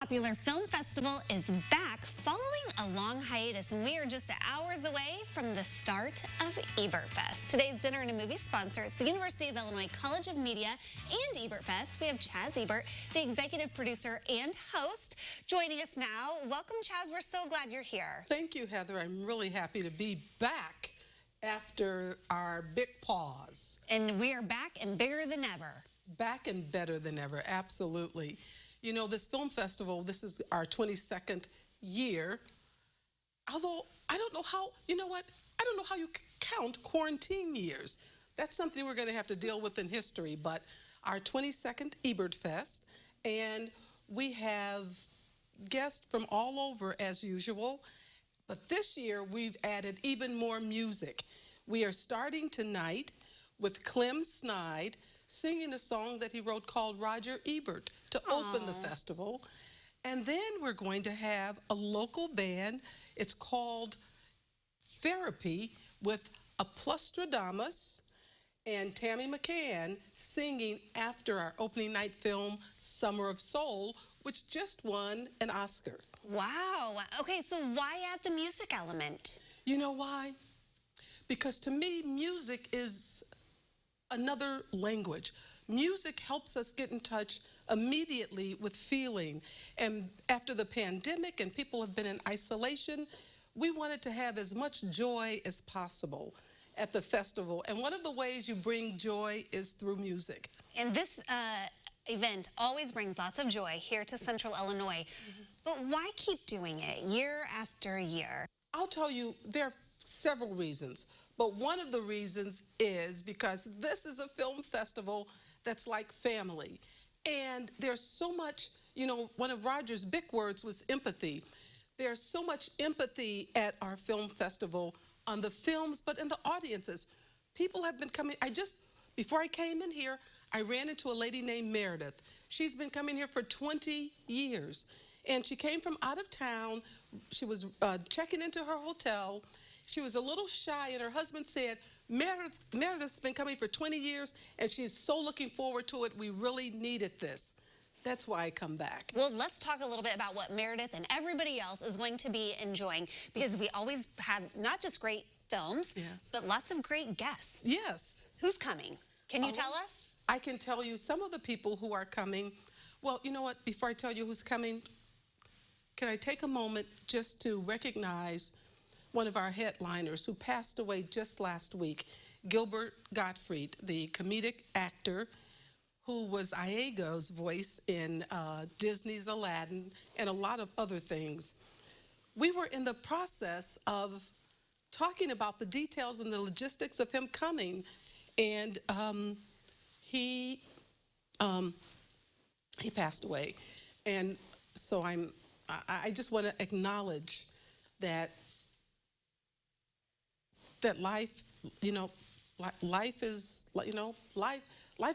Popular Film Festival is back following a long hiatus, and we are just hours away from the start of Ebertfest. Today's dinner and a movie sponsor is the University of Illinois College of Media and Ebertfest. We have Chaz Ebert, the executive producer and host, joining us now. Welcome, Chaz. We're so glad you're here. Thank you, Heather. I'm really happy to be back after our big pause. And we are back and bigger than ever. Back and better than ever, absolutely. You know, this film festival, this is our 22nd year. Although, I don't know how, you know what? I don't know how you count quarantine years. That's something we're going to have to deal with in history. But our 22nd Ebertfest, and we have guests from all over as usual. But this year, we've added even more music. We are starting tonight with Clem Snide singing a song that he wrote called Roger Ebert to open the festival. And then we're going to have a local band. It's called Therapy with Aplustradamus and Tammy McCann singing after our opening night film, Summer of Soul, which just won an Oscar. Wow. Okay, so why add the music element? You know why? Because to me, music is another language. Music helps us get in touch immediately with feeling. And after the pandemic and people have been in isolation, we wanted to have as much joy as possible at the festival. And one of the ways you bring joy is through music. And this event always brings lots of joy here to Central Illinois. But why keep doing it year after year? I'll tell you, there are several reasons. But one of the reasons is because this is a film festival that's like family. And there's so much, you know, one of Roger's big words was empathy. There's so much empathy at our film festival on the films, but in the audiences. People have been coming. Before I came in here, I ran into a lady named Meredith. She's been coming here for 20 years. And she came from out of town. She was checking into her hotel. She was a little shy, and her husband said, Meredith's been coming for 20 years, and she's so looking forward to it. We really needed this. That's why I come back. Well, let's talk a little bit about what Meredith and everybody else is going to be enjoying, because we always have not just great films, but lots of great guests. Yes. Who's coming? Can you tell us? I can tell you some of the people who are coming. Well, you know what? Before I tell you who's coming, can I take a moment just to recognize one of our headliners who passed away just last week, Gilbert Gottfried, the comedic actor who was Iago's voice in Disney's Aladdin and a lot of other things. We were in the process of talking about the details and the logistics of him coming, and he passed away. And so I just want to acknowledge that life, you know, life is, you know, life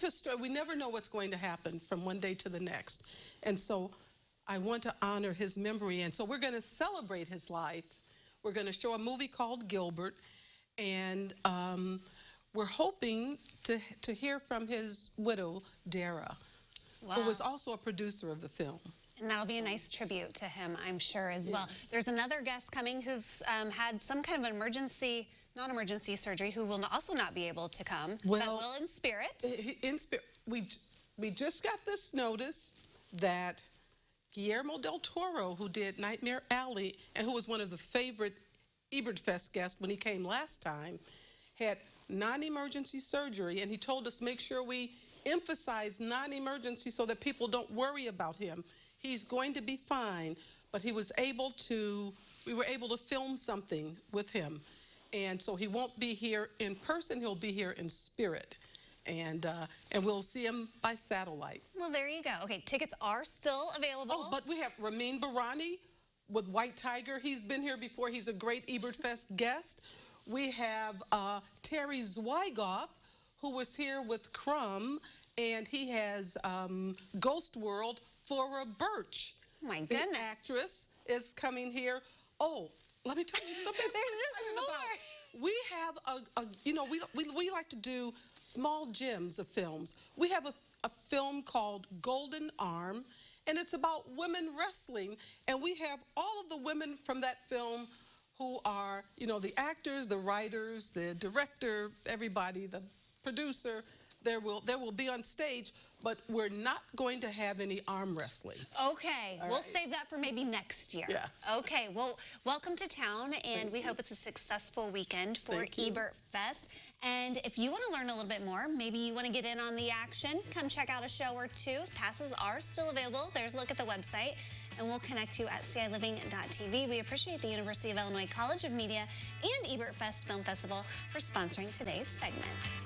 is, we never know what's going to happen from one day to the next. And so I want to honor his memory. And so we're going to celebrate his life. We're going to show a movie called Gilbert. And we're hoping to hear from his widow, Dara, who was also a producer of the film. And that'll be a nice tribute to him, I'm sure, as well. There's another guest coming who's had some kind of emergency, non-emergency surgery, who will also not be able to come. Well, but will in spirit. In spirit. We just got this notice that Guillermo Del Toro, who did Nightmare Alley, and who was one of the favorite Ebertfest guests when he came last time, had non-emergency surgery, and he told us make sure we emphasize non-emergency so that people don't worry about him. He's going to be fine, but we were able to film something with him. And so he won't be here in person, he'll be here in spirit. And we'll see him by satellite. Well, there you go. Okay, tickets are still available. Oh, but we have Ramin Barani with White Tiger. He's been here before. He's a great Ebertfest guest. We have Terry Zwigoff, who was here with Crumb, and he has Ghost World. Flora Birch, my goodness, the actress, is coming here. Oh, let me tell you something. There's just more. We have you know, we like to do small gems of films. We have a film called Golden Arm, and it's about women wrestling. And we have all of the women from that film who are, you know, the actors, the writers, the director, everybody, the producer. There will be on stage, but we're not going to have any arm wrestling. Okay, we'll save that for maybe next year. Yeah. Okay, well, welcome to town, and we hope it's a successful weekend for Ebertfest. And if you want to learn a little bit more, maybe you want to get in on the action, come check out a show or two. Passes are still available. There's a look at the website, and we'll connect you at CILiving.tv. We appreciate the University of Illinois College of Media and Ebertfest Film Festival for sponsoring today's segment.